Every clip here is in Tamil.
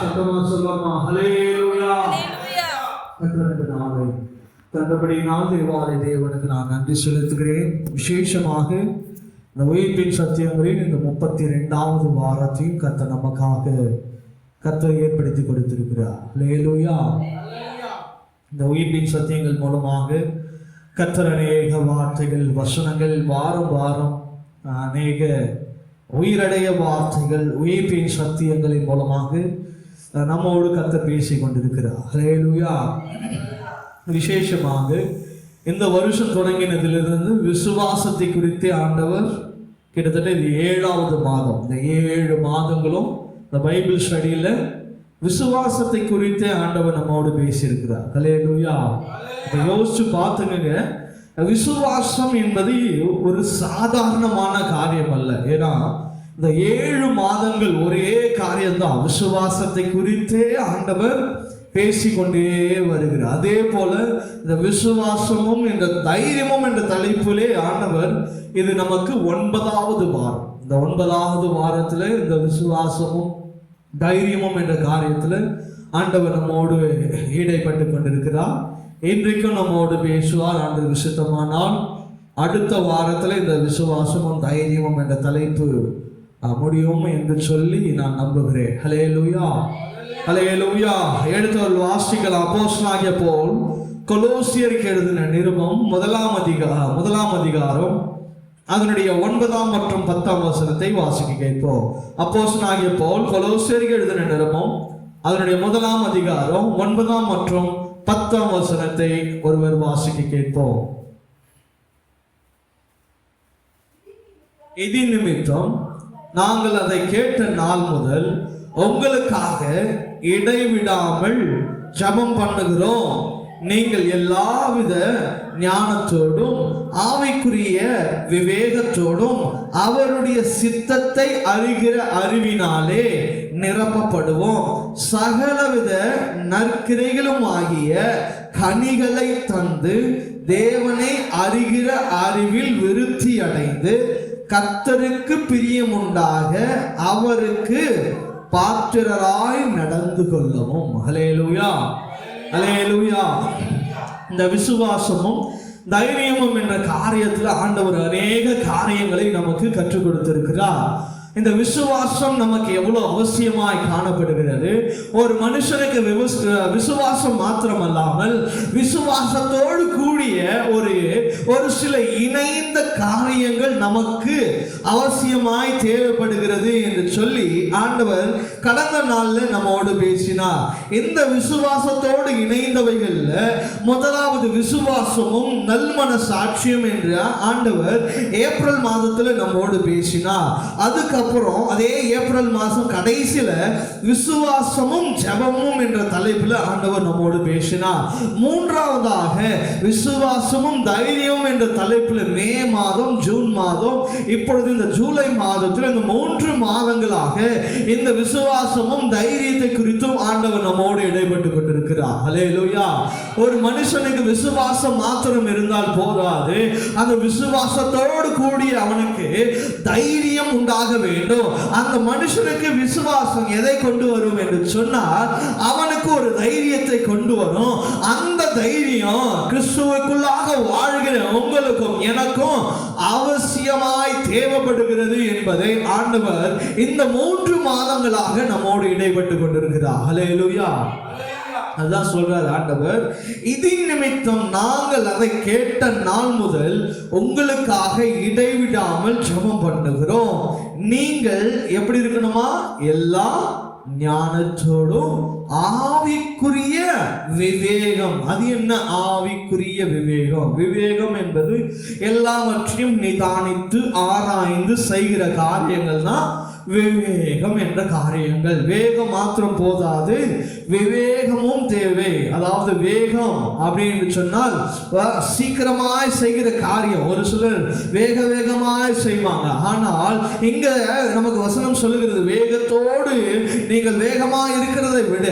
சத்தமா சொல்லமா ஹல்லேலூயா. தந்தபடியினால் தேவாலய தேவனுக்கு நான் நன்றி செலுத்துகிறேன். விசேஷமாக இந்த உயிர்ப்பின் சத்தியங்களில் இந்த 32வது வாரத்தையும் கர்த்தர் நமக்காக கர்த்தர் ஏற்படுத்தி கொடுத்திருக்கிறார். ஹல்லேலூயா. இந்த உயிர்ப்பின் சத்தியங்கள் மூலமாக கர்த்தர் அநேக வார்த்தைகள், வசனங்கள், வாரம் வாரம் அநேக உயிரடைய வார்த்தைகள், உயிர்ப்பின் சத்தியங்களின் மூலமாக நம்மோடு கர்த்தர் பேசி கொண்டிருக்கிறார். ஹல்லேலூயா. விசேஷமாக இந்த வருஷம் தொடங்கினதிலிருந்து விசுவாசத்தை குறித்து ஆண்டவர் கிட்டத்தட்ட இது 7வது மாதம். இந்த 7 மாதங்களும் இந்த பைபிள் ஸ்டடியில் விசுவாசத்தை குறித்தே ஆண்டவர் நம்மோடு பேசியிருக்கிறார். ஹல்லேலூயா. இப்போ யோசிச்சு பார்த்துங்க, விசுவாசம் என்பது ஒரு சாதாரணமான காரியம் அல்ல. ஏன்னா இந்த 7 மாதங்கள் ஒரே காரியம்தான், விசுவாசத்தை குறித்தே ஆண்டவர் பேசிக்கொண்டே வருகிறார். அதே போல இந்த விசுவாசமும் இந்த தைரியமும் என்ற தலைப்பிலே ஆண்டவர் இது நமக்கு 9வது வாரம். இந்த 9வது வாரத்தில் இந்த விசுவாசமும் தைரியமும் என்ற காரியத்தில் ஆண்டவர் நம்மோடு ஈடுபட்டு கொண்டிருக்கிறார். இன்றைக்கும் நம்மோடு பேசுவார். ஆண்டவர் சித்தமானால் அடுத்த வாரத்தில் இந்த விசுவாசமும் தைரியமும் என்ற தலைப்பு முடியும் என்று சொல்லி நான் நம்புகிறேன். ஹல்லேலூயா. ஹல்லேலூயா. எடுத்தவர்கள் வாசிகள் அப்போஸ்தலனாகிய பவுல் கொலோசியருக்கு எழுதின நிருபம் 1ஆம் அதிகாரம் அதனுடைய 9 மற்றும் 10 வசனத்தை வாசிக்க கேட்போம். அப்போஸ்தலனாகிய பவுல் கொலோசியருக்கு எழுதின நிருபம் அதனுடைய 1ஆம் அதிகாரம் 9 மற்றும் 10 வசனத்தை ஒருவர் வாசிக்க கேட்போம். இது நிமித்தம் நாங்கள் அதை கேட்ட நாள் முதல் உங்களுக்காக இடைவிடாமல் ஜெபம் பண்ணுகிறோம். நீங்கள் எல்லாவித ஞானத்தோடும் ஆவிக்குரிய விவேகத்தோடும் அவருடைய சித்தத்தை அறிகிற அறிவினாலே நிரப்பப்படுவோம். சகலவித நற்கிரைகளும் ஆகிய கனிகளை தந்து தேவனை அறிகிற அறிவில் விருத்தி அடைந்து கர்த்தருக்கு பிரியமுண்டாக அவருக்கு பாத்திரராய் நடந்து கொள்ளவும். ஹல்லேலூயா. ஹல்லேலூயா. இந்த விசுவாசமும் தைரியமும் என்ற காரியத்தில் ஆண்டவர் அநேக காரியங்களை நமக்கு கற்றுக் கொடுத்திருக்கிறார். இந்த விசுவாசம் நமக்கு எவ்வளவு அவசியமாய் காணப்படுகிறது. ஒரு மனுஷனுக்கு விசுவாசம் மாத்திரமல்லாமல் விசுவாசத்தோடு கூடிய ஒரு சில இணைந்த காரியங்கள் நமக்கு அவசியமாய் தேவைப்படுகிறது என்று சொல்லி ஆண்டவர் கடந்த நாளில் நம்மோடு பேசினார். இந்த விசுவாசத்தோடு இணைந்தவைகள் முதலாவது விசுவாசமும் நல்மன சாட்சியம் என்று ஆண்டவர் ஏப்ரல் மாதத்தில் நம்மோடு பேசினார். அதுக்கப்புறம் அதே ஏப்ரல் மாதம் கடைசியில விசுவாசமும் ஜெபமும் என்ற தலைப்பில் ஆண்டவர் நம்மோடு பேசினார். மூன்றாவதாக விசுவாசமும் தைரியமும் என்ற தலைப்பில் மே மாதம், ஜூன் மாதம், இப்பொழுது இந்த ஜூலை மாதத்தில் இந்த 3 மாதங்களாக இந்த விசுவாசமும் தைரியத்தை குறித்தும் ஆண்டவர் நம்மோடு இடைப்பட்டு கொண்டிருக்கிறார். ஹல்லேலூயா. ஒரு மனுஷனுக்கு விசுவாசம் மாத்திரம் இருந்தால் போதாது, அந்த விசுவாசத்தோடு கூடிய அவனுக்கு தைரியம் உண்டாக வேண்டும். அந்த மனுஷனுக்கு விசுவாசம் எதை கொண்டு வரும் என்று சொன்னால் அவனுக்கு ஒரு தைரியத்தை கொண்டு வரும். அந்த தைரியம் கிறிஸ்துவுக்குள்ளாக வாழ்கிற உங்களுக்கும் எனக்கும் அவசியமாய் தேவைப்படுகிறது என்பதை ஆண்டவர் இந்த 3 மாதங்களாக நம்மோடு இடைப்பட்டு கொண்டிருக்கிறார். ஹல்லேலூயா. அதான் சொல்றார் ஆண்டவர், இதன் நிமித்தம் நாங்கள் அதை கேட்ட நாள் முதல் உங்களுக்காக இடைவிடாமல் ஜெபம் பண்ணுகிறோம். நீங்கள் எப்படி இருக்கணுமா? எல்லா ஞானத்தோடும் ஆவிக்குரிய விவேகம். அது என்ன ஆவிக்குரிய விவேகம்? விவேகம் என்பது எல்லாவற்றையும் நிதானித்து ஆராய்ந்து செய்கிற காரியங்கள் தான் விவேகம் என்ற காரியங்கள். வேகம் மாத்திரம் போதாது, விவேகமும் தேவை. அதாவது வேகம் அப்படின்னு சொன்னால் சீக்கிரமாய் செய்கிற காரியம். ஒரு சிலர் வேகமாய் செய்வாங்க. ஆனால் இங்க நமக்கு வசனம் சொல்லுகிறது, வேகத்தோடு நீங்கள் வேகமாய் இருக்கிறதை விட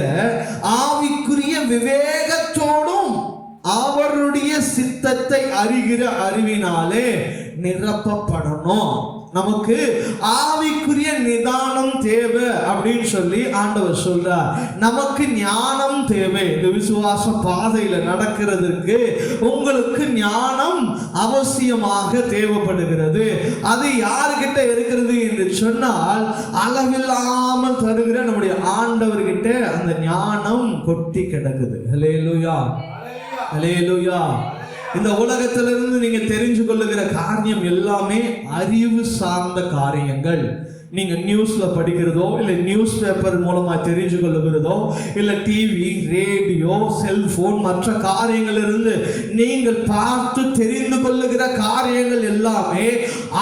ஆவிக்குரிய விவேகத்தோடும் அவருடைய சித்தத்தை அறிகிற அறிவினாலே நிரப்பப்படணும். நமக்கு ஆவிக்குரிய நிதானம் தேவை அப்படின்னு சொல்லி ஆண்டவர் சொல்றார். நமக்கு ஞானம் தேவை. இந்த விசுவாச பாதையில நடக்கிறதுக்கு உங்களுக்கு ஞானம் அவசியமாக தேவைப்படுகிறது. அது யாருக்கிட்ட இருக்கிறது என்று சொன்னால், அளவில்லாமல் தருகிற நம்முடைய ஆண்டவர்கிட்ட அந்த ஞானம் கொட்டி கிடக்குது. ஹல்லேலூயா, ஹல்லேலூயா. இந்த உலகத்திலிருந்து நீங்க தெரிஞ்சு கொள்ளுகிற காரியம் எல்லாமே அறிவு சார்ந்த காரியங்கள். நீங்க நியூஸ்ல படிக்கிறதோ, இல்ல நியூஸ் பேப்பர் மூலமா தெரிஞ்சு கொள்ளுகிறதோ, இல்ல டிவி, ரேடியோ, செல்போன், மற்ற காரியங்களிலிருந்து நீங்கள் பார்த்து தெரிந்து கொள்ளுகிற காரியங்கள் எல்லாமே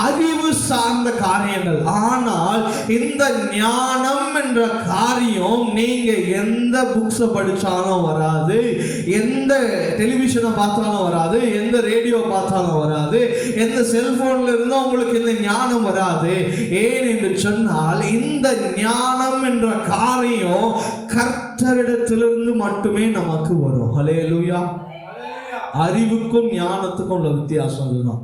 அறிவு சார்ந்த காரியங்கள். ஆனால் இந்த ஞானம் என்ற காரியம் நீங்க எந்த புக்ஸ் படிச்சாலும் வராது, எந்த டெலிவிஷனை பார்த்தாலும் வராது, எந்த ரேடியோ பார்த்தாலும் வராது, எந்த செல்போன்ல இருந்தும் உங்களுக்கு இந்த ஞானம் வராது. ஏன் என்று சொன்னால், இந்த ஞானம் என்ற காரியம் கர்த்தரிடத்திலிருந்து மட்டுமே நமக்கு வரும். ஹல்லேலூயா. அறிவுக்கும் ஞானத்துக்கும் உள்ள வித்தியாசம் இதுதான்.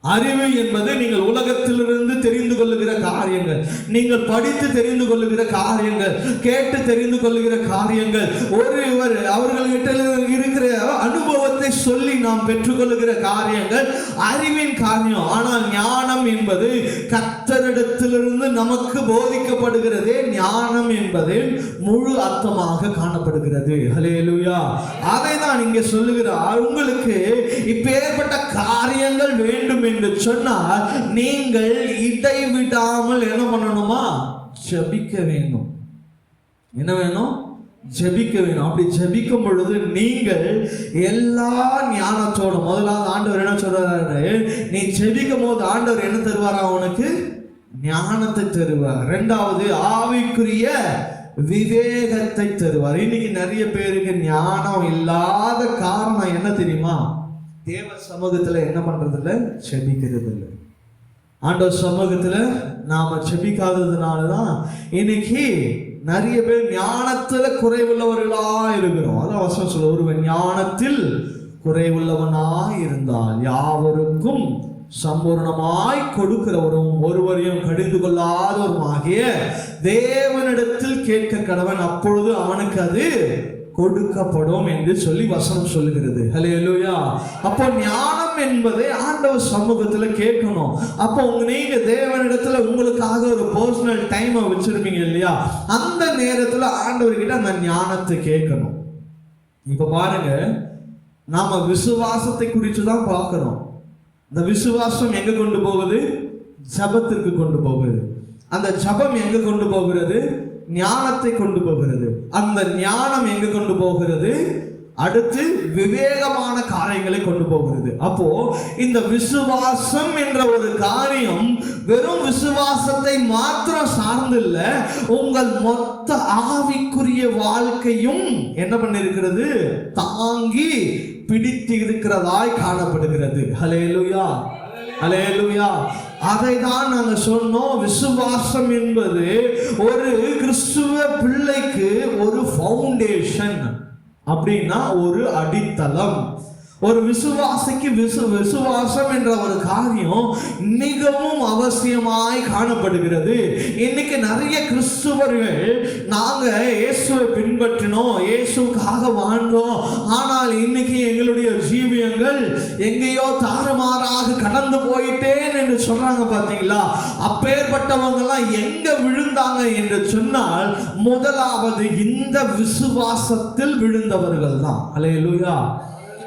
அறிவு என்பது நீங்கள் உலகத்திலிருந்து தெரிந்து கொள்ளுகிற காரியங்கள், நீங்கள் படித்து தெரிந்து கொள்ளுகிற காரியங்கள், கேட்டு தெரிந்து கொள்ளுகிற காரியங்கள், ஒருவர் அவர்கள்கிட்ட இருக்கிற அனுபவத்தை சொல்லி நாம் பெற்றுக்கொள்ளுகிற காரியங்கள் அறிவின் காரியம். ஆனால் ஞானம் என்பது கர்த்தரிடத்திலிருந்து நமக்கு போதிக்கப்படுகிறதே ஞானம் என்பது முழு அர்த்தமாக காணப்படுகிறது. ஹல்லேலூயா. அதை தான் இங்கே சொல்லுகிறார். உங்களுக்கு இப்பேற்பட்ட காரியங்கள் வேண்டும் என்று சொன்னால் நீங்கள் இடைவிடாமல் என்ன பண்ணணுமா? ஜெபிக்க வேண்டும். என்ன வேணும்? ஜெபிக்க வேணும். அப்படி ஜெபிக்கும் பொழுது நீங்கள் எல்லா ஞானத்தோட, முதலாவது ஆண்டவர் என்ன சொல்றாரு? நீ ஜெபிக்கும் போது ஆண்டவர் என்ன தருவாரா? உனக்கு ஞானத்தை தருவார். இரண்டாவது ஆவிக்குரிய விவேகத்தை தருவார். இன்னைக்கு நிறைய பேருக்கு ஞானம் இல்லாத காரணம் என்ன தெரியுமா? தேவ சமூகத்துல என்ன பண்றது இல்லை? ஜெபிக்கிறது இல்லை. ஆண்டவர் சமூகத்துல நாம ஜெபிக்காததுனாலதான் இன்னைக்கு நிறைய பேர் ஞானத்துல குறைவுள்ளவர்களா இருக்கிறோம். அதான் வசனம் சொல்ல, ஒருவன் ஞானத்தில் குறைவுள்ளவனாய் இருந்தால் யாவருக்கும் சம்பூர்ணமாய் கொடுக்கிறவரும் ஒருவரையும் கடிந்து கொள்ளாதவருமாகிய தேவனிடத்தில் கேட்க கடவன், அப்பொழுது அவனுக்கு அது கொடுக்கப்படும் என்று சொல்லி வசனம் சொல்லுகிறது. ஹல்லேலூயா. அப்போ ஞானம் என்பதை ஆண்டவர் சமூகத்துல கேட்கணும். அப்போ நீங்க தேவனிடத்துல உங்களுக்காக ஒரு பர்சனல் டைமை வச்சிருப்பீங்க இல்லையா? அந்த நேரத்துல ஆண்டவர்கிட்ட அந்த ஞானத்தை கேட்கணும். இப்ப பாருங்க, நாம விசுவாசத்தை குறித்து தான் பார்க்கிறோம். இந்த விசுவாசம் எங்க கொண்டு போகுது? ஜபத்திற்கு கொண்டு போகுது. அந்த ஜபம் எங்க கொண்டு போகிறது? ஞானத்தை கொண்டு போகிறது. அந்த ஞானம் எங்க கொண்டு போகிறது? அடுத்து விவேகமான காரியங்களை கொண்டு போகிறது. அப்போ இந்த விசுவாசம் என்ற ஒரு காரியம் வெறும் விசுவாசத்தை மாத்திரம் சார்ந்து இல்ல, உங்கள் மொத்த ஆவிக்குரிய வாழ்க்கையும் என்ன பண்ணிருக்கிறது? தாங்கி பிடித்து இருக்கிறதாய் காணப்படுகிறது. ஹல்லேலூயா, ஹல்லேலூயா. அதை தான் நாங்கள் சொன்னோம். விசுவாசம் என்பது ஒரு கிறிஸ்துவ பிள்ளைக்கு ஒரு ஃபவுண்டேஷன், அப்படின்னா ஒரு அடித்தளம். ஒரு விசுவாசிக்கு விசுவாசம் என்ற ஒரு காரியம் மிகவும் அவசியமாய் காணப்படுகிறது. இன்னைக்கு நிறைய கிறிஸ்துவர்கள் நாங்க இயேசுவை பின்பற்றினோம், இயேசுக்காக வாழ்ந்தோம், ஆனால் இன்னைக்கு எங்களுடைய ஜீவியங்கள் எங்கேயோ தாறுமாறாக கடந்து போயிட்டேன் என்று சொல்றாங்க. பாத்தீங்களா? அப்பேற்பட்டவங்க எல்லாம் எங்க விழுந்தாங்க என்று சொன்னால், முதலாவது இந்த விசுவாசத்தில் விழுந்தவர்கள் தான். ஹல்லேலூயா.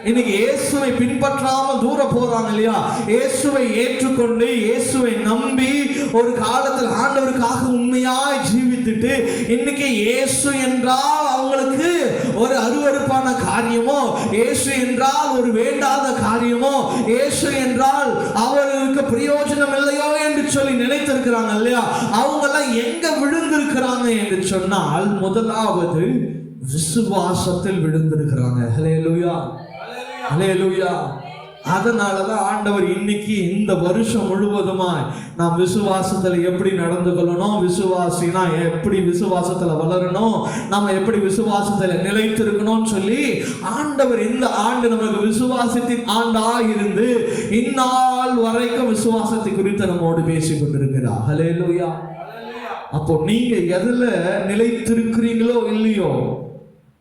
இன்னைக்கு இயேசுவை பின்பற்றாமல் தூர போறாங்க இல்லையா? இயேசுவை ஏற்றுக்கொண்டு இயேசுவை நம்பி ஒரு காலத்தில் ஆண்டவருக்காக உண்மையாய் ஜீவித்துட்டு இன்னைக்கு இயேசு என்றால் அவங்களுக்கு ஒரு அருவருப்பான காரியமோ, இயேசு என்றால் ஒரு வேண்டாத காரியமோ, இயேசு என்றால் அவருக்கு பிரயோஜனம் இல்லையோ என்று சொல்லி நினைத்திருக்கிறாங்க இல்லையா? அவங்க எல்லாம் எங்க விழுந்திருக்கிறாங்க என்று சொன்னால், முதலாவது விசுவாசத்தில் விழுந்திருக்கிறாங்க. ஹல்லேலூயா, ஹல்லேலூயா. அதனாலதான் ஆண்டவர் இன்னைக்கு இந்த வருஷம் முழுவதுமாய் நாம் விசுவாசத்துல எப்படி நடந்து கொள்ளணும், விசுவாசினா எப்படி விசுவாசத்துல வளரணும், நம்ம எப்படி விசுவாசத்துல நிலைத்திருக்கணும்னு சொல்லி ஆண்டவர் இந்த ஆண்டு நமக்கு விசுவாசத்தின் ஆண்டா இருந்து இந்நாள் வரைக்கும் விசுவாசத்தை குறித்து நம்மோடு பேசிக் கொண்டிருக்கிறார். ஹல்லேலூயா. அப்போ நீங்க எதுல நிலைத்திருக்கிறீங்களோ இல்லையோ,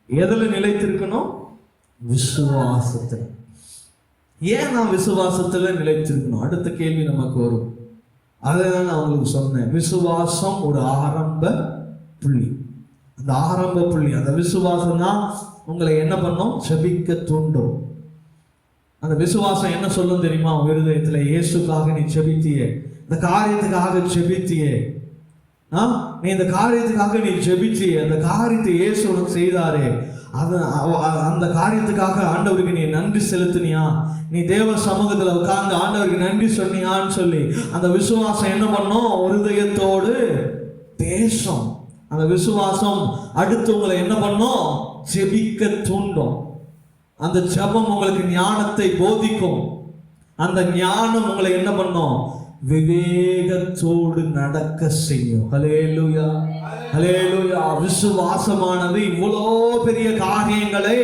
எதுல நிலைத்திருக்கணும்? விசுவாசத்துல. ஏன் நான் விசுவாசத்துல நிலைத்திருக்கணும்? அடுத்த கேள்வி நமக்கு வரும். அதான் நான் உங்களுக்கு சொன்னேன். விசுவாசம் ஒரு ஆரம்ப புள்ளி. அந்த ஆரம்ப புள்ளி, அந்த விசுவாசம் தான் உங்களை என்ன பண்ணும்? ஜெபிக்க தூண்டும். அந்த விசுவாசம் என்ன சொல்லும் தெரியுமா? இருதயத்துல இயேசுக்காக நீ ஜெபித்தியே, இந்த காரியத்துக்காக ஜெபித்தியே, நீ இந்த காரியத்துக்காக நீ ஜெபிச்சியே, அந்த காரியத்தை இயேசு உனக்கு செய்தாரே, அந்த காரியத்துக்காக ஆண்டவருக்கு நீ நன்றி செலுத்தினியா, நீ தேவ சமூகத்துல உட்கார்ந்து ஆண்டவருக்கு நன்றி சொன்னியான்னு சொல்லி அந்த விசுவாசம் என்ன பண்ணும்? இருதயத்தோடு பேசும். அந்த விசுவாசம் அடுத்து உங்களை என்ன பண்ணும்? ஜெபிக்க தூண்டும். அந்த ஜெபம் உங்களுக்கு ஞானத்தை போதிக்கும். அந்த ஞானம் உங்களை என்ன பண்ணும்? விவேகத்தோடு நடக்க செய்யும். ஹல்லேலூயா, ஹல்லேலூயா. விசுவாசமானது இவ்வளோ பெரிய காரியங்களை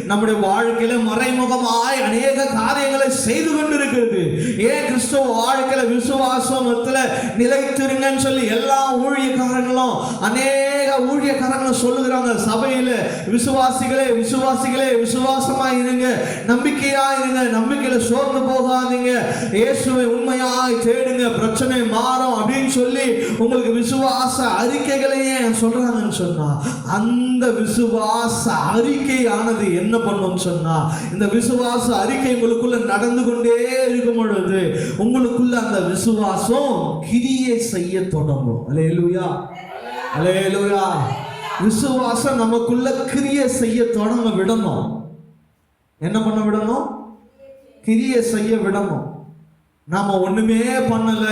நம்முடைய வாழ்க்கையில மறைமுகமாய் அநேக காரியங்களை செய்து கொண்டிருக்கிறது. ஏன் கிறிஸ்துவ வாழ்க்கையில விசுவாசத்துல நிலைத்திருங்கன்னு சொல்லி எல்லா ஊழியக்காரங்களும் அநேக ஊழியக்காரங்களும் சொல்லுகிறாங்க. சபையில விசுவாசிகளே விசுவாசிகளே விசுவாசமாய் இருங்க, நம்பிக்கையா இருங்க, நம்பிக்கையில சோர்ந்து போகாதீங்க, இயேசுவை உண்மையாய் தேடுங்க, பிரச்சனை மாறும் அப்படின்னு சொல்லி உங்களுக்கு விசுவாச அறிக்கைகளையே சொல்றாங்கன்னு சொன்னா, அந்த விசுவாச அறிக்கையானது என்ன பண்ணும் சொன்னா, இந்த விசுவாச அறிக்கை உங்களுக்குள்ள நடந்து கொண்டே இருக்கும் பொழுது உங்களுக்குள்ள அந்த விசுவாசம் கிரியை செய்ய தொடங்கும். அல்லேலூயா, அல்லேலூயா. விசுவாசம் நமக்குள்ள கிரியை செய்ய தொடங்க விடணும். என்ன பண்ண விடணும்? கிரியை செய்ய விடணும். நாம ஒண்ணுமே பண்ணல,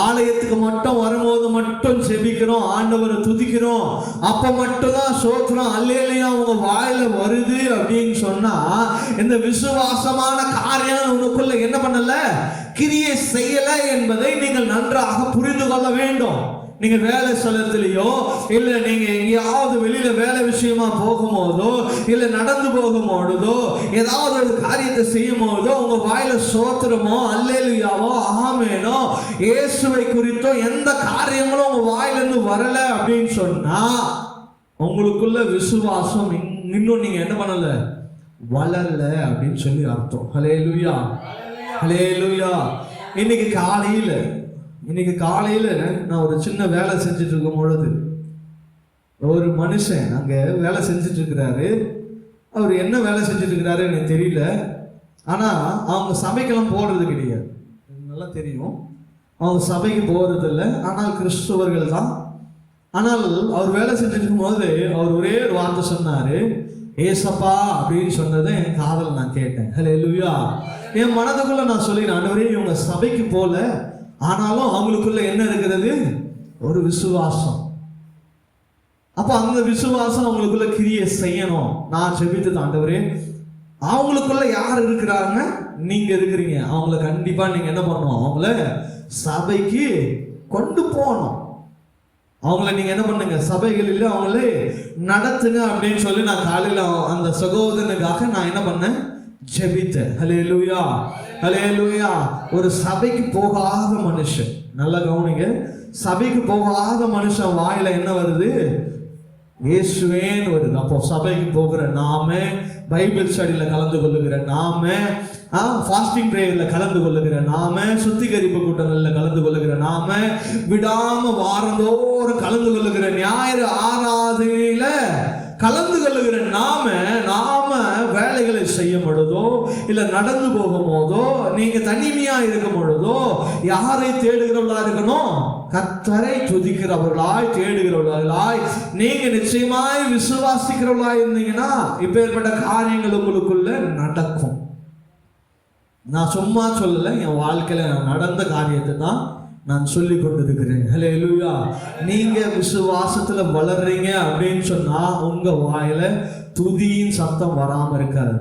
ஆலயத்துக்கு மட்டும் வரும்போது மட்டும் ஜெபிக்கிறோம், ஆண்டவரை துதிக்கிறோம், அப்ப மட்டும் தான் சோத்திரம் அல்லேலூயா உங்க வாயில வருது அப்படின்னு சொன்னா, இந்த விசுவாசமான காரியம் உங்களுக்குள்ள என்ன பண்ணல? கிரியை செய்யல என்பதை நீங்கள் நன்றாக புரிந்து கொள்ள வேண்டும். நீங்க வேலை ஸ்தலத்திலேயோ இல்ல நீங்க எங்கேயாவது வெளியில வேலை விஷயமா போகும்போதோ இல்ல நடந்து போகும்போதோ ஏதாவது ஒரு காரியத்தை செய்யும் போதோ உங்க வாயில சோத்திரமோ அல்லேலூயாவோ ஆமேனோ இயேசுவை குறித்தோ எந்த காரியங்களும் உங்க வாயிலிருந்து வரல அப்படின்னு சொன்னா உங்களுக்குள்ள விசுவாசம் இன்னும் நீங்க என்ன பண்ணல? வளரல அப்படின்னு சொல்லி அர்த்தம். ஹல்லேலூயா, ஹல்லேலூயா. இன்னைக்கு காலையில நான் ஒரு சின்ன வேலை செஞ்சுட்டு இருக்கும் பொழுது ஒரு மனுஷன் அங்க வேலை செஞ்சுட்டு இருக்கிறாரு. அவர் என்ன வேலை செஞ்சுட்டு இருக்கிறாரு எனக்கு தெரியல. ஆனா அவங்க சபைக்கெல்லாம் போடுறது கிடையாது, நல்லா தெரியும். அவங்க சபைக்கு போறது இல்லை, ஆனால் கிறிஸ்தவர்கள் தான். ஆனால் அவர் வேலை செஞ்சுட்டு இருக்கும் போது அவர் ஒரே ஒரு வார்த்தை சொன்னாரு, ஏசப்பா அப்படின்னு சொன்னதை என் காதல் நான் கேட்டேன். ஹல்லேலூயா. என் மனதுக்குள்ள நான் சொல்லினேன், ஆண்டவரே இவங்க சபைக்கு போல, ஆனாலும் அவங்களுக்குள்ள என்ன இருக்கிறது? ஒரு விசுவாசம். அப்ப அந்த விசுவாசம் அவங்களுக்குள்ள கிரியை செய்யணும். நான் ஜெபித்தது, ஆண்டவரே அவங்களுக்குள்ள யார் இருக்கிறாங்க? நீங்க இருக்கிறீங்க. அவங்கள கண்டிப்பா நீங்க என்ன பண்ணணும்? அவங்கள சபைக்கு கொண்டு போகணும். அவங்கள நீங்க என்ன பண்ணுங்க? சபைகளில் அவங்களே நடத்துங்க அப்படின்னு சொல்லி நான் காலையில அந்த சகோதரனுக்காக நான் என்ன பண்ணேன்? ஜெபித்தேன். ஹல்லேலூயா, ஹல்லேலூயா. ஒரு சபைக்கு போகாத மனுஷன், நல்லா கவனிங்க, சபைக்கு போகாத மனுஷன் வாயில என்ன வருது? இயேசுவேன்னு வருது. அப்போ சபைக்கு போகிற நாம, பைபிள் ஸ்டடியில கலந்து கொள்ளுகிற நாம, ஃபாஸ்டிங் பிரேயர்ல கலந்து கொள்ளுகிற நாம, சுத்திகரிப்பு கூட்டங்கள்ல கலந்து கொள்ளுகிற நாம, விடாம வாரந்தோறும் கலந்து கொள்ளுகிற ஞாயிறு ஆராதனையில கலந்து கொள்ளுகிற நாம வேலைகளை செய்யும் பொழுதோ இல்ல நடந்து போகும் போதோ நீங்க தனிமையா இருக்கும் பொழுதோ யாரை தேடுகிறவர்களா இருக்கணும்? கர்த்தரை துதிக்கிறவர்களாய் தேடுகிறவர்களாய் நீங்க நிச்சயமாய் விசுவாசிக்கிறவர்களாய் இருந்தீங்கன்னா இப்பேற்பட்ட காரியங்கள் உங்களுக்குள்ள நடக்கும். நான் சும்மா சொல்லல, என் வாழ்க்கையில நடந்த காரியத்தை தான் நான் சொல்லி கொண்டிருக்கிறேன். ஹல்லேலூயா. நீங்க விசுவாசத்துல வளர்றீங்க அப்படின்னு சொன்னா உங்க வாயில துதியின் சத்தம் வராம இருக்காது.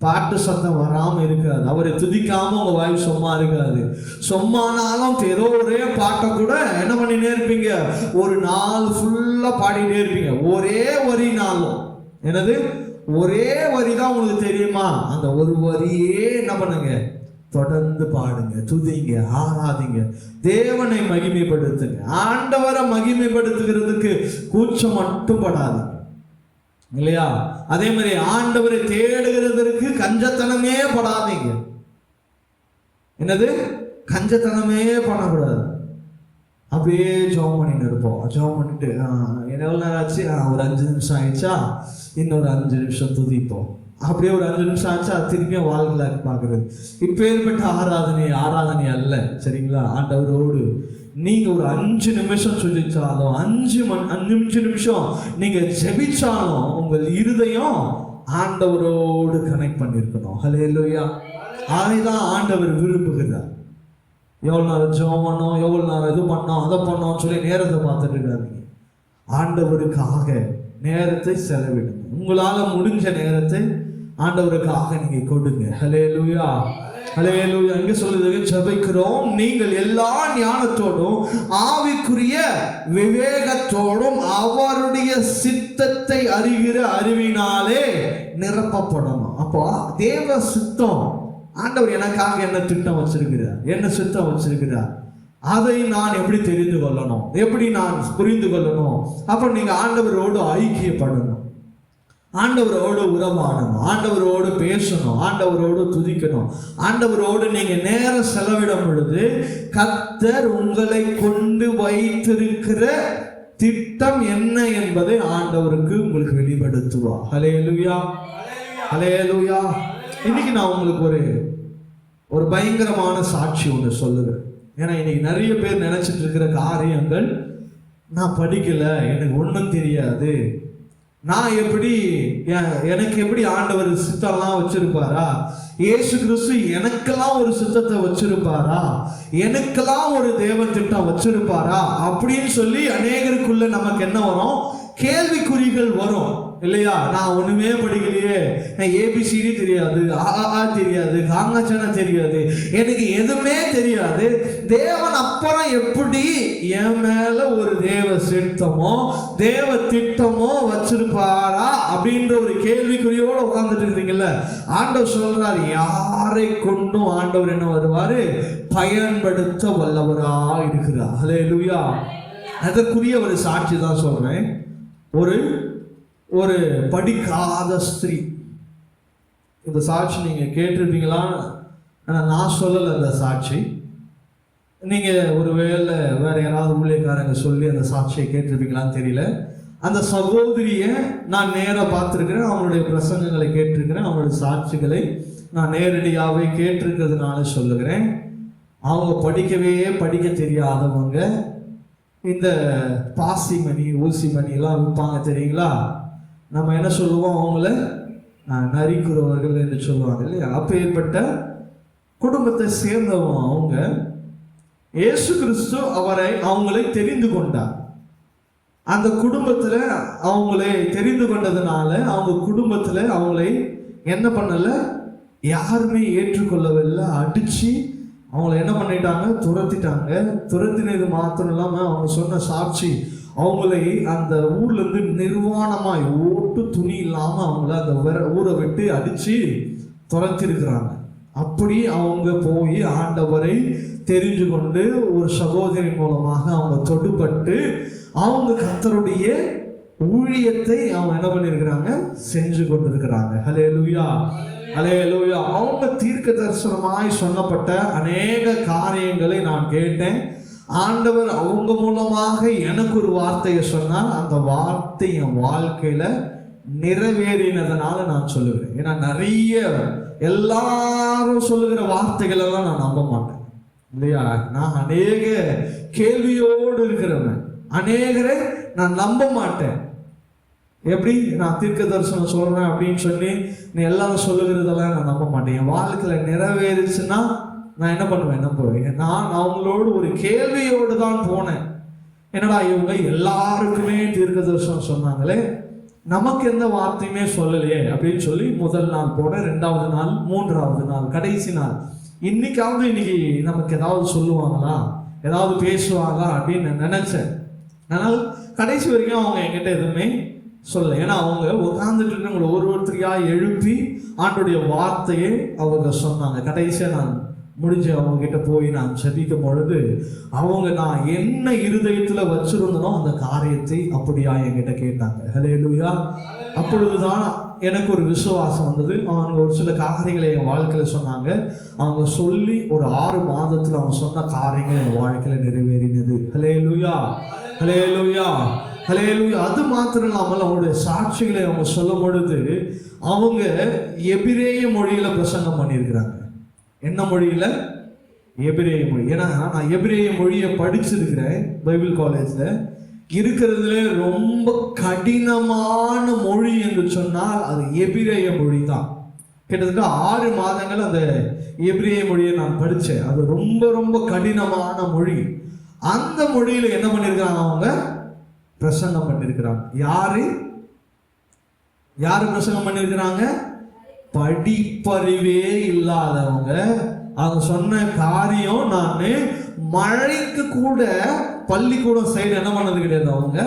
பாட்டு சத்தம் வராம இருக்காது. அவரை துதிக்காம உங்க வாய் சும்மா இருக்காது. சும்மானாலும் ஏதோ ஒரே பாட்டை கூட என்ன பண்ணினே இருப்பீங்க, ஒரு நாள் ஃபுல்லா பாடிட்டே இருப்பீங்க. ஒரே வரினாலும், என்னது ஒரே வரி தான் உங்களுக்கு தெரியுமா, அந்த ஒரு வரியே என்ன பண்ணுங்க, தொடர்ந்து பாடுங்க, துதிங்க, ஆராதிங்க, தேவனை மகிமைப்படுத்துங்க. ஆண்டவரை மகிமைப்படுத்துகிறதுக்கு கூச்சம் மட்டும் படாது இல்லையா? அதே மாதிரி ஆண்டவரை தேடுகிறதற்கு கஞ்சத்தனமே படாதீங்க. என்னது, கஞ்சத்தனமே பண்ணக்கூடாது. அப்படியே ஜெபம் பண்ணிட்டு இருப்போம். ஜெபம் பண்ணிட்டு எவ்வளோ நேரம் ஆச்சு, ஒரு 5 நிமிஷம் ஆயிடுச்சா, இன்னொரு 5 நிமிஷம் துதிப்போம். அப்படியே ஒரு 5 நிமிஷம் ஆச்சா, திரும்பியும் வாழ்க்கை பார்க்கறது. இப்போ ஏற்பட்ட ஆராதனை அல்ல, சரிங்களா? ஆண்டவரோடு நீங்க ஒரு 5 நிமிஷம் சொல்லிச்சாலும் 5 நிமிஷம் நீங்க ஜெபிச்சாலும் உங்கள் இருதயம் ஆண்டவரோடு கனெக்ட் பண்ணிருக்கணும். ஹல்லேலூயா. அதைதான் ஆண்டவர் விரும்புகிறார். எவ்வளவு நேரம் ஜெபம் பண்ணோம், எவ்வளவு நேரம் இது பண்ணோம், அதை பண்ணோம் சொல்லி நேரத்தை பார்த்துட்டு இருக்காதீங்க. ஆண்டவருக்காக நேரத்தை செலவிடுங்க. உங்களால முடிஞ்ச நேரத்தை ஆண்டவருக்காக நீங்க கொடுங்க. ஹல்லேலூயா, ஹல்லேலூயா. எங்க சொல்லுது, ஜெபிக்கிறோம் நீங்கள் எல்லா ஞானத்தோடும் ஆவிக்குரிய விவேகத்தோடும் அவருடைய சித்தத்தை அறிகிற அறிவினாலே நிரப்பப்படணும். அப்போ தேவ சித்தம், ஆண்டவர் எனக்காக என்ன திட்டம் வச்சிருக்கிறார், என்ன சித்தம் வச்சிருக்கிறார், அதை நான் எப்படி தெரிந்து கொள்ளணும், எப்படி நான் புரிந்து கொள்ளணும்? அப்ப நீங்க ஆண்டவரோடு ஐக்கியப்படணும், ஆண்டவரோடு உறவாடணும், ஆண்டவரோடு பேசணும், ஆண்டவரோடு துதிக்கணும். ஆண்டவரோடு நீங்க நேரம் செலவிடும் பொழுது கர்த்தர் உங்களை கொண்டு வைத்திருக்கிற திட்டம் என்ன என்பதை ஆண்டவருக்கு உங்களுக்கு வெளிப்படுத்துவார். ஹல்லேலூயா, ஹல்லேலூயா. இன்னைக்கு நான் உங்களுக்கு ஒரு பயங்கரமான சாட்சி ஒன்று சொல்லுகிறேன். ஏன்னா இன்னைக்கு நிறைய பேர் நினைச்சிட்டு இருக்கிற காரியங்கள், நான் படிக்கல, எனக்கு ஒன்றும் தெரியாது, நான் எனக்கு எப்படி ஆண்டவர் சித்தம்லாம் வச்சிருப்பாரா, இயேசு கிறிஸ்து எனக்கெல்லாம் ஒரு சித்தத்தை வச்சிருப்பாரா, எனக்கெல்லாம் ஒரு தேவ திட்டம் வச்சிருப்பாரா அப்படின்னு சொல்லி அநேகருக்குள்ள நமக்கு என்ன வரும், கேள்விக்குறிகள் வரும் இல்லையா? நான் ஒண்ணுமே படிக்கலையே, ஏபிசிடி தெரியாது, தெரியாது, காங்காச்சனா தெரியாது, எனக்கு எதுவுமே தெரியாது, தேவன் அப்புறம் எப்படி என் மேல ஒரு தேவ சித்தமோ தேவ திட்டமோ வச்சிருப்பாரா அப்படின்ற ஒரு கேள்விக்குறியோட உட்கார்ந்துட்டு இருக்கீங்கல்ல. ஆண்டவர் சொல்றாரு, யாரை கொண்டும் ஆண்டவர் என்ன வருவாரு, பயன்படுத்த வல்லவரா இருக்கிறார். ஹல்லேலூயா. அதற்குரிய ஒரு சாட்சி தான் சொல்றேன். ஒரு படிக்காத ஸ்திரீ, இந்த சாட்சி நீங்க கேட்டிருப்பீங்களா? நான் சொல்லலை அந்த சாட்சி. நீங்க ஒருவேளை வேற யாராவது ஊழியக்காரங்க சொல்லி அந்த சாட்சியை கேட்டிருப்பீங்களான்னு தெரியல. அந்த சகோதரியை நான் நேராக பார்த்துருக்கிறேன், அவங்களுடைய பிரசங்கங்களை கேட்டிருக்கிறேன், அவங்களுடைய சாட்சிகளை நான் நேரடியாகவே கேட்டிருக்கிறதுனால சொல்லுகிறேன். அவங்க படிக்க தெரியாதவங்க, இந்த பாசிமணி ஊசிமணி எல்லாம் விற்பாங்க தெரியுங்களா? நம்ம என்ன சொல்லுவோம், அவங்கள நரிக்குறவர்கள் என்று சொல்லுவாங்க இல்லையா? அப்பேற்பட்ட குடும்பத்தை சேர்ந்தவங்க அவங்க. இயேசு கிறிஸ்து அவங்களை தெரிந்து கொண்டார். அந்த குடும்பத்துல அவங்களை தெரிந்து கொண்டதுனால அவங்க குடும்பத்துல அவங்களை என்ன பண்ணல, யாருமே ஏற்றுக்கொள்ளவில்லை, அடிச்சு அவங்கள என்ன பண்ணிட்டாங்க, துரத்திட்டாங்க. துரத்தினது மாத்திரம் இல்லாம அவங்க சொன்ன சாட்சி, அவங்களை அந்த ஊர்ல இருந்து நிர்வாணமாய் ஓட்டு துணி இல்லாம அவங்கள அந்த ஊரை விட்டு அடிச்சு துரத்திருக்கிறாங்க. அப்படி அவங்க போய் ஆண்டவரை தெரிஞ்சு கொண்டு ஒரு சகோதரி மூலமாக அவங்க தொடுபட்டு அவங்க கர்த்தருடைய ஊழியத்தை அவங்க என்ன பண்ணிருக்கிறாங்க, செஞ்சு கொண்டிருக்கிறாங்க. ஹல்லேலூயா, ஹல்லேலூயா. அவங்க தீர்க்க தரிசனமாய் சொல்லப்பட்ட அநேக காரியங்களை நான் கேட்டேன். ஆண்டவர் அவங்க மூலமாக எனக்கு ஒரு வார்த்தையை சொன்னால் அந்த வார்த்தை என் வாழ்க்கையில நிறைவேறினதுனால நான் சொல்லுகிறேன். ஏன்னா நிறைய எல்லாரும் சொல்லுகிற வார்த்தைகள் எல்லாம் நான் நம்ப மாட்டேன் இல்லையா? நான் அநேக கேள்வியோடு இருக்கிறவன், அநேகரை நான் நம்ப மாட்டேன். எப்படி நான் தீர்க்க தரிசனம் சொல்றேன் அப்படின்னு சொல்லி நீ எல்லாரும் சொல்லுகிறதெல்லாம் நான் நம்ப மாட்டேன். என் வாழ்க்கையில நிறைவேறிச்சுன்னா நான் என்ன பண்ணுவேன், நம்புவேன். நான் அவங்களோடு ஒரு கேள்வியோடு தான் போனேன். என்னடா இவங்க எல்லாருக்குமே தீர்க்க தரிசனம் சொன்னாங்களே, நமக்கு எந்த வார்த்தையுமே சொல்லலையே அப்படின்னு சொல்லி முதல் நாள் போட, 2வது நாள், 3வது நாள், கடைசி நாள், இன்னைக்கு நமக்கு ஏதாவது சொல்லுவாங்களா, ஏதாவது பேசுவாங்களா அப்படின்னு நினைச்சேன். ஆனால் கடைசி வரைக்கும் அவங்க என்கிட்ட எதுவுமே சொல்ல. ஏன்னா அவங்க உட்கார்ந்துட்டு இருக்கவங்களை ஒருத்தரையா எழுப்பி ஆண்டுடைய வார்த்தையை அவங்க சொன்னாங்க. கடைசியாக நான் முடிஞ்சு அவங்க கிட்ட போய் நான் ஜெபிக்கும் பொழுது அவங்க நான் என்ன இருதயத்துல வச்சிருந்தனோ அந்த காரியத்தை அப்படியா என்கிட்ட கேட்டாங்க. ஹல்லேலூயா. அப்பொழுதுதான் எனக்கு ஒரு விசுவாசம் வந்தது. அவங்க ஒரு சில காரியங்களை என் வாழ்க்கையில சொன்னாங்க. அவங்க சொல்லி ஒரு 6 மாதத்துல அவங்க சொன்ன காரியங்கள் என் வாழ்க்கையில நிறைவேறினது. ஹல்லேலூயா, ஹல்லேலூயா, ஹல்லேலூயா. அது மாத்திரம் இல்லாமல் அவங்களுடைய சாட்சிகளை அவங்க சொல்லும் பொழுது அவங்க எபிரேய மொழியில பிரசங்கம் பண்ணியிருக்கிறாங்க. என்ன மொழியில? எபிரேய மொழி. ஏன்னா நான் எபிரேய மொழியை படிச்சிருக்கிறேன் பைபிள் காலேஜ்ல. இருக்கிறதுல ரொம்ப கடினமான மொழி என்று சொன்னால் அது எபிரேய மொழி தான். கிட்டத்தட்ட 6 மாதங்கள் அந்த எபிரேய மொழியை நான் படித்தேன். அது ரொம்ப ரொம்ப கடினமான மொழி. அந்த மொழியில என்ன பண்ணியிருக்கிறாங்க? அவங்க பிரசங்கம் பண்ணியிருக்கிறாங்க. யாரு பிரசங்கம் பண்ணியிருக்கிறாங்க? படிப்பறிவே இல்லாதவங்க. அவங்க சொன்ன காரியம், நான் மழைக்கு கூட பள்ளிக்கூடம் சைடு என்ன பண்ணது கிடையாது, அவங்க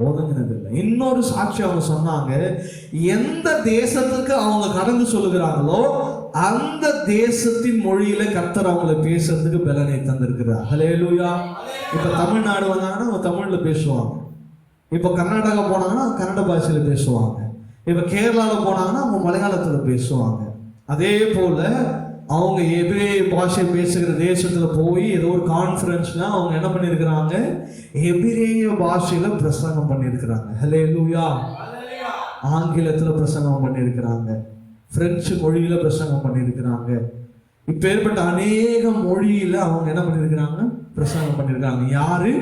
ஒதுங்கினது இல்லை. இன்னொரு சாட்சி அவங்க சொன்னாங்க, எந்த தேசத்துக்கு அவங்க கடந்து சொல்லுகிறாங்களோ அந்த தேசத்தின் மொழியில கர்த்தர் அவங்களை பேசுறதுக்கு பலனை தந்திருக்கிறார். ஹல்லேலூயா. இப்ப தமிழ்நாடு வந்தாங்கன்னா அவங்க தமிழ்ல பேசுவாங்க. இப்ப கர்நாடகா போனாங்கன்னா கன்னட பாஷையில பேசுவாங்க. இப்ப கேரளால போனாங்கன்னா அவங்க மலையாளத்துல பேசுவாங்க. அதே போல அவங்க எபிரேய பாஷை பேசுகிற தேசத்துல போய் ஏதோ ஒரு கான்ஃபரன்ஸ்ல அவங்க என்ன பண்ணியிருக்கிறாங்க? எபிரேய பாஷையில பிரசங்கம் பண்ணியிருக்கிறாங்க. ஹல்லேலூயா. ஆங்கிலத்துல பிரசங்கம் பண்ணியிருக்கிறாங்க, பிரெஞ்சு மொழியில பிரசங்கம் பண்ணியிருக்கிறாங்க. இப்ப ஏற்பட்ட அநேக மொழியில அவங்க என்ன பண்ணியிருக்கிறாங்க? பிரசங்கம் பண்ணியிருக்கிறாங்க. யாரு?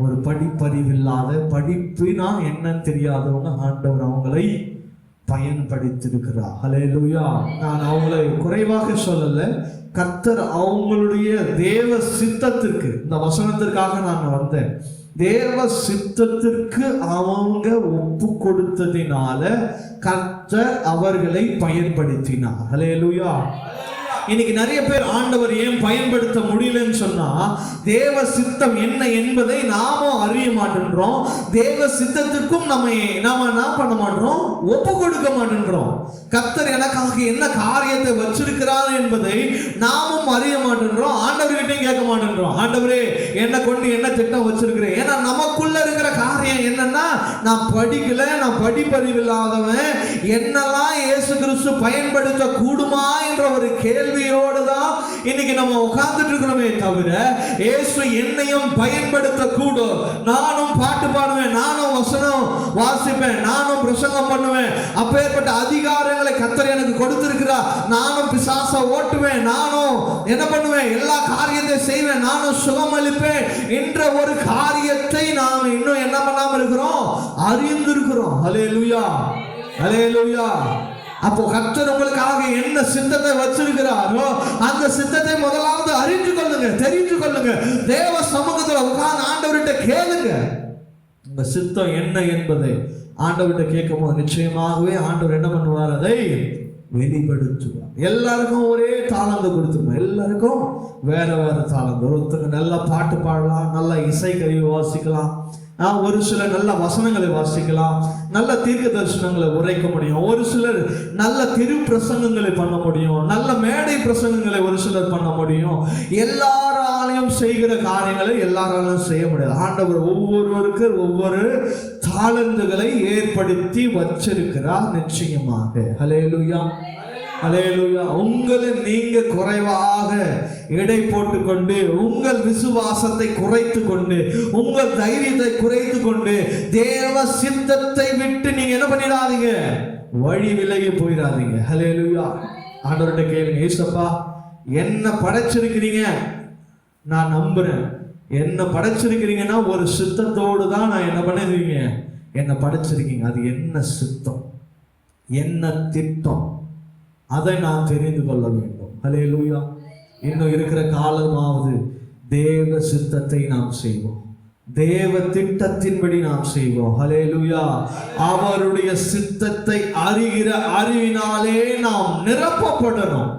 ஒரு படிப்பறிவில்லாத, படிப்புனா என்னன்னு தெரியாதவங்க ஆண்டவர் அவங்களை பயன்படுத்தியிருக்கிறார். ஹல்லேலூயா. நான் அவங்களை குறைவாக சொல்லல. கர்த்தர் அவங்களுடைய தேவ சித்தத்திற்கு, இந்த வசனத்திற்காக நான் வந்தேன், தேவ சித்தத்திற்கு அவங்க ஒப்பு கொடுத்ததினால கர்த்தர் அவர்களை பயன்படுத்தினார். ஹல்லேலூயா. இன்னைக்கு நிறைய பேர் ஆண்டவர் ஏன் பயன்படுத்த முடியலன்னு சொன்னா, தேவ சித்தம் என்ன என்பதை நாமும் அறிய மாட்டேன்றோம். தேவ சித்தத்திற்கும் நாம என்ன பண்ண மாட்டோம்? ஒப்பு கொடுக்க மாட்டேன்றோம். கர்த்தர் எனக்காக என்ன காரியத்தை வச்சிருக்கிறார் என்பதை நாமும் அறிய மாட்டேன்றோம். ஆண்டவர்கிட்டையும் கேட்க மாட்டேன்றோம், ஆண்டவரே என்ன கொண்டு என்ன திட்டம் வச்சிருக்கிறேன். ஏன்னா நமக்குள்ள இருக்கிற காரியம் என்னன்னா, நான் படிக்கல, நான் படிப்பறிவில்லாதவன், என்னெல்லாம் இயேசு கிறிஸ்து பயன்படுத்த கூடுமா என்ற ஒரு கேள்வியோடு தான் இன்னைக்கு நம்ம உட்கார்ந்துட்டு இருக்கிறோமே தவிர, இயேசு என்னையும் பயன்படுத்த கூடும். நானும் பாட்டு பாடுவேன், நானும் வசனம் வாசிப்பேன், நானும் பிரசங்கம் பண்ணுவேன், அப்பேற்பட்ட அதிகாரங்களை கர்த்தர் எனக்கு கொடுத்திருக்கிறார். நானும் பிசாசை ஓட்டுவேன், நானும் என்ன பண்ணுவேன்? எல்லா காரியத்தை செய்வேன், நானும் சுகம் அளிப்பேன் என்ற ஒரு காரியத்தை நாம் இன்னும் என்ன பண்ணாம இருக்கிறோம்? அறிந்திருக்கிறோம். ஹல்லேலூயா, ஹல்லேலூயா. அப்போ கர்த்தர் உங்களுக்காக என்ன சித்தத்தை வச்சிருக்கிறாரோ அந்த சித்தத்தை முதலாவது அறிந்து கொள்ளுங்க, தெரிந்து கொள்ளுங்க. தேவ சமூகத்துல உட்கார்ந்து ஆண்டவர்கிட்ட கேளுங்க. உங்க சித்தம் என்ன என்பதை ஆண்டவர்கிட்ட கேட்கும் போது நிச்சயமாகவே ஆண்டவர் என்ன பண்ணுவார்? அதை வெளிப்படுத்துவார். எல்லாருக்கும் ஒரே தாளந்து கொடுத்துருவோம். எல்லாருக்கும் வேற வேற தாளந்து. ஒருத்தருக்கு நல்ல பாட்டு பாடலாம், நல்ல இசை கருவி வாசிக்கலாம், ஒரு சிலர் நல்ல வசனங்களை வாசிக்கலாம், நல்ல தீர்க்க தரிசனங்களை உரைக்க முடியும், ஒரு சிலர் நல்ல திரு பிரசங்கங்களை பண்ண முடியும், நல்ல மேடை பிரசங்கங்களை ஒரு சிலர் பண்ண முடியும். எல்லாராலையும் செய்கிற காரியங்களை எல்லாராலும் செய்ய முடியாது. ஆண்டவர் ஒவ்வொருவருக்கு ஒவ்வொரு தாளந்துகளை ஏற்படுத்தி வச்சிருக்கிறார் நிச்சயமாக. ஹல்லேலூயா, ஹல்லேலூயா. உங்களை நீங்க குறைவாக எடை போட்டுக்கொண்டு, உங்கள் விசுவாசத்தை குறைத்து கொண்டு, உங்கள் தைரியத்தை குறைத்து கொண்டு, தேவ சித்தத்தை விட்டு நீங்க என்ன பண்ணிடாதீங்க? வழி விலகி போயிடாதீங்க. ஹல்லேலூயா. ஆண்டவர்கிட்ட கேளுங்க, ஏசப்பா என்ன படைச்சிருக்கிறீங்க? நான் நம்புறேன், என்ன படைச்சிருக்கிறீங்கன்னா ஒரு சித்தத்தோடு தான் நான் என்ன பண்ணிருக்கீங்க, என்ன படைச்சிருக்கீங்க. அது என்ன சித்தம், என்ன திட்டம், அதை நான் தெரிந்து கொள்ள வேண்டும். ஹல்லேலூயா. இன்னும் இருக்கிற காலமாவது தேவ சித்தத்தை நாம் செய்வோம். தேவ திட்டத்தின்படி நாம் செய்வோம். ஹல்லேலூயா. அவருடைய சித்தத்தை அறிகிற அறிவினாலே நாம் நிரப்பப்படணும்.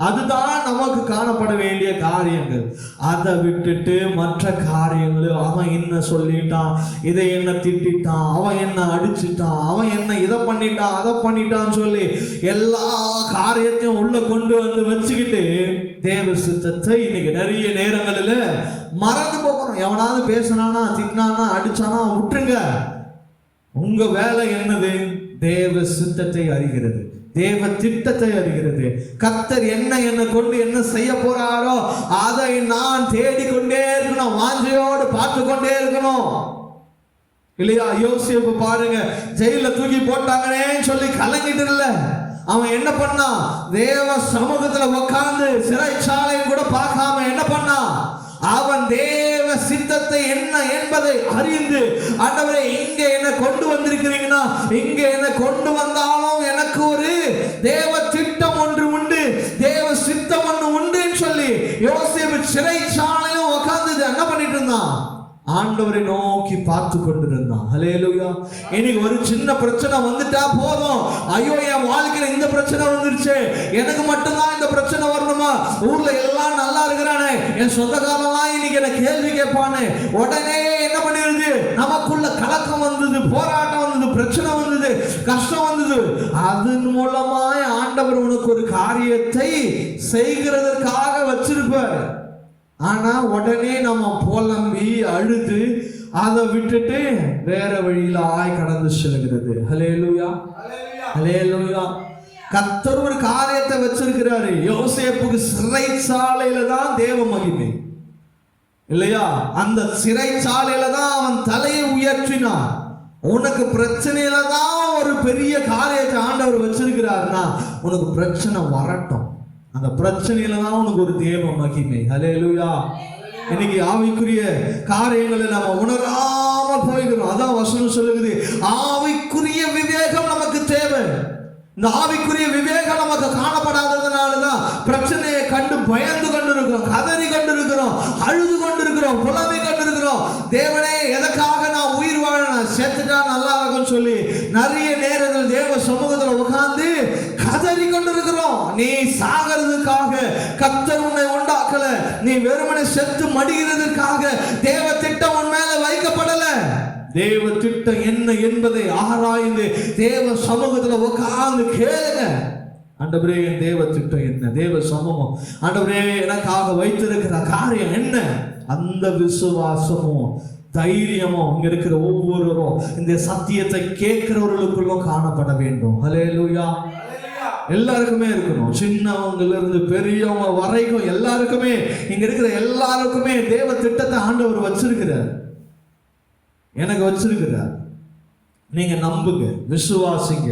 அதுதான் நமக்கு காணப்பட வேண்டிய காரியங்கள். அதை விட்டுட்டு மற்ற காரியங்கள், அவன் என்ன சொல்லிட்டான், இதை என்ன திட்டான், அவன் என்ன அடிச்சுட்டான், அவன் என்ன இதை பண்ணிட்டான் அதை பண்ணிட்டான்னு சொல்லி எல்லா காரியத்தையும் உள்ள கொண்டு வந்து வச்சுக்கிட்டு தேவ சித்தத்தை இன்னைக்கு நிறைய நேரங்களில் மறந்து போகணும். எவனாவது பேசினானா திட்டினானா அடிச்சானா விட்டுருங்க. உங்க வேலை என்னது? தேவ சித்தத்தை அறிகிறது, தேவ திட்டத்தை அறிகிறது. கர்த்தர் என்ன கொண்டு என்ன செய்ய போறாரோ அதை நான் தேடிக்கொண்டே இருக்கணும், வாஞ்சையோடு பார்த்து கொண்டே இருக்கணும். இல்லையா? யோசேப்பு பாருங்க, ஜெயில தூக்கி போட்டாங்கன்னு சொல்லி கலங்கிட்டு இல்ல, அவன் என்ன பண்ணா? தேவ சமூகத்துல உட்கார்ந்து சிறைச்சாலையும் கூட பார்க்காம என்ன பண்ணா? அவன் தேவ சித்தத்தை என்ன என்பதை அறிந்து, ஆண்டவரே இங்க என்ன கொண்டு வந்திருக்கிறீங்கன்னா, இங்க என்ன கொண்டு வந்தாலும் எனக்கு ஒரு தேவ திட்டம் ஒன்று உண்டு, தேவ சித்தம் ஒன்று உண்டுன்னு சொல்லி யோசேப்பு சிறைச்சாலையிலும் உட்கார்ந்து என்ன பண்ணிட்டு இருந்தான்? ஆண்டவரை நோக்கி பார்த்து கொண்டிருந்தான். ஹல்லேலூயா. இன்னைக்கு ஒரு சின்ன பிரச்சனை வந்துட்டா போதும், ஐயோ என் வாழ்க்கையில இந்த பிரச்சனை வந்துருச்சு, எனக்கு மட்டும்தான் இந்த பிரச்சனை வரணுமா, ஊர்ல எல்லாம் நல்லா இருக்கிறானே, என் சொந்தக்காரெல்லாம் இன்னைக்கு என்ன கேள்வி கேட்பானே, உடனே என்ன பண்ணிருது? நமக்குள்ள கலக்கம் வந்தது, போராட்டம் வந்தது, பிரச்சனை வந்தது, கஷ்டம் வந்தது. அதன் மூலமாய் ஆண்டவர் உனக்கு ஒரு காரியத்தை செய்கிறதற்காக வச்சிருப்பார். ஆனா உடனே நம்ம புலம்பி அழுது அதை விட்டுட்டு வேற வழியில கடந்து செல்கிறது. ஹல்லேலூயா, ஹல்லேலூயா. கர்த்தர் ஒரு காரியத்தை வச்சிருக்கிறாரு. யோசேப்புக்கு சிறைச்சாலையில தான் தேவ மகிமை, இல்லையா? அந்த சிறைச்சாலையில தான் அவன் தலையை உயர்த்தினான். உனக்கு பிரச்சனையில தான் ஒரு பெரிய காரியத்தை ஆண்டவர் வச்சிருக்கிறாருன்னா, உனக்கு பிரச்சனை வரட்டும், அந்த பிரச்சனையில தான் உனக்கு ஒரு தேவ மகிமை. ஹல்லேலூயா. இன்னைக்கு ஆவிக்குரிய காரியங்களை நம்ம உணராம போய்கிறோம். அதான் வசனம் சொல்லுகிறது, ஆவிக்குரிய விவேகம் நமக்கு தேவை. இந்த ஆவிக்குரிய விவேகம் நமக்கு காணப்படாததுனாலதான் பிரச்சனையை கண்டு பயந்து கொண்டிருக்கிறோம், கதறி கொண்டிருக்கிறோம், அழுது கொண்டிருக்கிறோம், புலம்பி கொண்டிருக்கிறோம். தேவனே எதற்காக நான் உயிர் வாழ, நான் செத்துட்டா நல்லா இருக்கும்னு சொல்லி நிறைய நேரங்கள் தேவ சமூகத்துல உட்கார்ந்து கதறி கொண்டிருக்கிறோம். நீ சாகிறதுக்காக கர்த்தர் உன்னை உண்டாக்கல, நீ வெறுமனே செத்து மடிகிறதுக்காக தேவ திட்டம் உன் மேல வைக்கப்படல. தேவ திட்டம் என்ன என்பதை ஆராய்ந்து தேவ சமூகத்துல உட்கார்ந்து கேளுங்க. ஆண்டவரே என் தேவ திட்டம் என்ன, தேவ சமூகம் ஆண்டவரே எனக்காக வைத்திருக்கிற காரியம் என்ன? அந்த விசுவாசமும் தைரியமும் இங்க இருக்கிற ஒவ்வொருவரும் இந்த சத்தியத்தை கேட்கிறவர்களுக்குள்ளும் காணப்பட வேண்டும். ஹல்லேலூயா. எல்லாருக்குமே இருக்கணும், சின்னவங்கல இருந்து பெரியவங்க வரைக்கும் எல்லாருக்குமே, இங்க இருக்கிற எல்லாருக்குமே தேவ திட்டத்தை ஆண்டவர் வச்சிருக்கிறார், எனக்கு வச்சிருக்கிறார். நீங்க நம்புங்க, விசுவாசிங்க.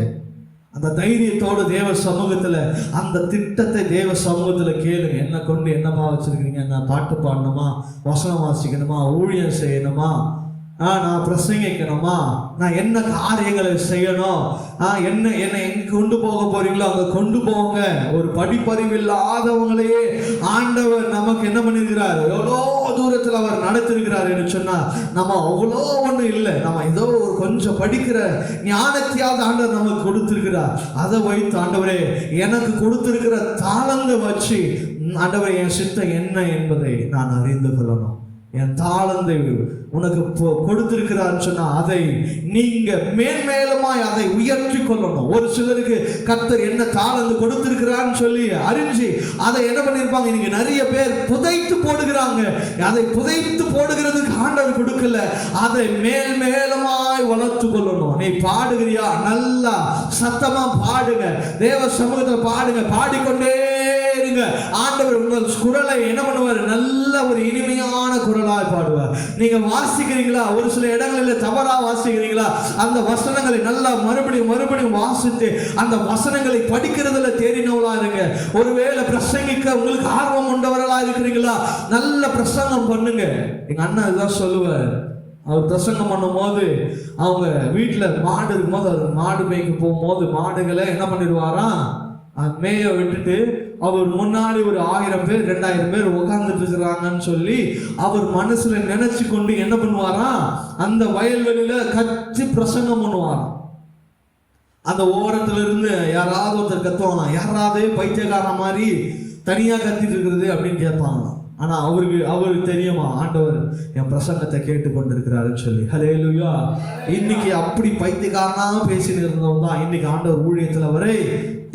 அந்த தைரியத்தோடு தேவ சமூகத்துல அந்த திட்டத்தை தேவ சமூகத்துல கேளுங்க. என்ன கொண்டு என்னமா வச்சிருக்கீங்க? நான் பாட்டு பாடணுமா, வசனம் வாசிக்கணுமா, ஊழியம் செய்யணுமா, நான் பிரசங்கிக்கணுமா, நான் என்ன காரியங்களை செய்யணும், என்ன எங்க கொண்டு போக போறீங்களோ அங்க கொண்டு போங்க. ஒரு படிப்பறிவு இல்லாதவங்களையே ஆண்டவர் நமக்கு என்ன பண்ணிருக்கிறார், எவ்வளோ தூரத்தில் அவர் நடத்திருக்கிறார் என்று சொன்னா, நம்ம அவ்வளோ ஒன்றும் இல்லை, நம்ம ஏதோ ஒரு கொஞ்சம் படிக்கிற ஞானத்தையாவது ஆண்டவர் நமக்கு கொடுத்திருக்கிறார். அதை வைத்து ஆண்டவரே எனக்கு கொடுத்திருக்கிற தாளந்தை வச்சு ஆண்டவரே என் சித்தம் என்ன என்பதை நான் அறிந்து கொள்ளணும். என் தாளந்தை உனக்கு கொடுத்திருக்கிறான்னு சொன்னா அதை நீங்க மேன்மேலுமாய் அதை உயர்த்தி கொள்ளணும். ஒரு சிலருக்கு கர்த்தர் என்ன தாளந்து கொடுத்திருக்கிறான்னு சொல்லி அறிஞ்சு அதை என்ன பண்ணிருப்பாங்க, நீங்க நிறைய பேர் புதைத்து போடுகிறாங்க. அதை புதைத்து போடுகிறதுக்கு ஆண்டவர் கொடுக்கல, அதை மேல்மேலுமாய் வளர்த்து கொள்ளணும். நீ பாடுகிறியா, நல்லா சத்தமா பாடுங்க, தேவ சமூகத்தில் பாடுங்க, பாடிக்கொண்டே இருங்க. ஆண்டவர் உங்கள் குரலை என்ன பண்ணுவார், நல்ல ஒரு இனிமையான குரலாய் பாடுவார். நீங்க வாசிக்கிறீங்களா, ஒரு சில இடங்களில் தவறா வாசிக்கிறீங்களா, அந்த வசனங்களை நல்லா மறுபடியும் வாசித்து அந்த வசனங்களை படிக்கிறதுல தேறினவளா இருங்க. ஒருவேளை பிரசங்கிக்க உங்களுக்கு ஆர்வம் உண்டவர்களா இருக்கிறீங்களா, நல்ல பிரசங்கம் பண்ணுங்க. எங்க அண்ணா இதுதான் சொல்லுவார், அவர் பிரசங்கம் பண்ணும் போது அவங்க வீட்டில் மாடு இருக்கும்போது அவர் மாடு மேய்க்க போகும்போது மாடுகளை என்ன பண்ணிடுவாராம், மேய விட்டுட்டு அவர் முன்னாடி ஒரு 1000 பேர் 2000 பேர் உட்கார்ந்துட்டு இருக்கிறாங்கன்னு சொல்லி அவர் மனசுல நினைச்சு கொண்டு என்ன பண்ணுவாராம், அந்த வயல்வெளியில கத்தி பிரசங்கம் பண்ணுவாராம். அந்த ஓரத்துல இருந்து யாராவது ஒருத்தர் கத்துவாங்களாம், யாராவது பைத்தியக்கார மாதிரி தனியா கத்திட்டு இருக்கிறது அப்படின்னு கேட்பாங்களாம். ஆனா அவருக்கு தெரியுமா, ஆண்டவர் என் பிரசங்கத்தை கேட்டு கொண்டிருக்கிறாருன்னு சொல்லி. ஹல்லேலூயா. இன்னைக்கு அப்படி பைத்தியக்காரனா பேசிட்டு இருந்தவங்க தான் இன்னைக்கு ஆண்டவர் ஊழியத்துல வரை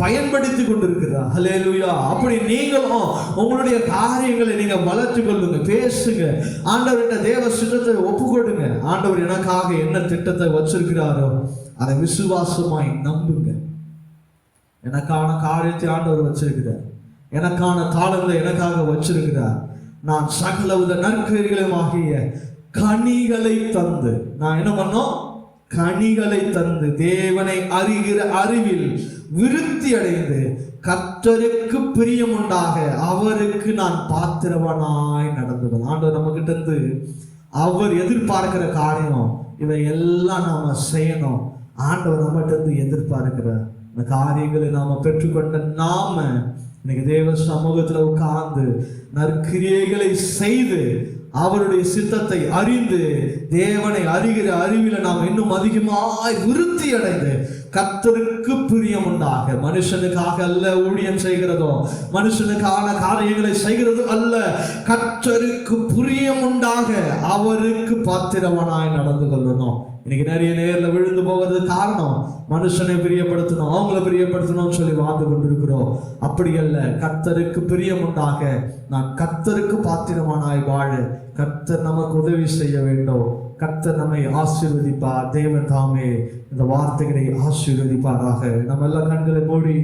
பயன்படுத்தி கொண்டிருக்கிறார். ஹல்லேலூயா. அப்படி நீங்களும் உங்களுடைய காரியங்களை நீங்க வளர்த்து கொள்ளுங்க, பேசுங்க, ஆண்டவர்கிட்ட தேவ சித்தத்தை ஒப்புக்கொடுங்க. ஆண்டவர் எனக்காக என்ன திட்டத்தை வச்சிருக்கிறாரோ அதை விசுவாசமாய் நம்புங்க. எனக்கான காரியத்தை ஆண்டவர் வச்சிருக்கிறார், எனக்கான தாளங்களை எனக்காக வச்சிருக்கிறார். நான் சகலவித நற்கிரியைகளும் ஆகிய கனிகளை தந்து, நான் என்ன பண்ணோம், கனிகளை தந்து தேவனை அறிகிற அறிவில் விருத்தி அடைந்து கர்த்தருக்கு பிரியம் உண்டாக அவருக்கு நான் பாத்திரவனாய் நடந்துவேன். ஆண்டவர் நம்ம கிட்ட இருந்து அவர் எதிர்பார்க்கிற காரியம் இவை எல்லாம் நாம செய்யணும். ஆண்டவர் நம்மகிட்ட இருந்து எதிர்பார்க்கிற இந்த காரியங்களை நாம பெற்றுக்கொண்ட நாம இன்னைக்கு தேவ சமூகத்துல உட்கார்ந்து நற்கிரியைகளை செய்து அவருடைய சித்தத்தை அறிந்து தேவனை அறிகிற அறிவில நாம் இன்னும் அதிகமாய் விருத்தி அடைந்து கர்த்தருக்கு பிரியம் உண்டாக, மனுஷனுக்காக அல்ல ஊழியம் செய்கிறதோ, மனுஷனுக்கான காரியங்களை செய்கிறதோ அல்ல, கர்த்தருக்கு பிரியம் உண்டாக அவருக்கு பாத்திரவனாய் நடந்து கொள்ளணும். இன்னைக்கு நிறைய நேர்ல விழுந்து போவது காரணம் மனுஷனை பிரியப்படுத்தணும், அவங்கள பிரியப்படுத்தணும்னு சொல்லி வாழ்ந்து கொண்டிருக்கிறோம். அப்படி அல்ல, கர்த்தருக்கு பிரியம் உண்டாக நான் கர்த்தருக்கு பாத்திரமானாய் வாழ கர்த்தர் நமக்கு உதவி செய்ய வேண்டும். கர்த்தர் நம்மை ஆசீர்வதிப்பார். தேவன் தாமே இந்த வார்த்தைகளை ஆசீர்வதிப்பாராக. நம்ம எல்லாம் கண்களை மூடி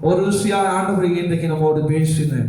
ஒரு விஷயம் ஆண்டவரை இன்றைக்கு நம்மோடு பேசினேன்.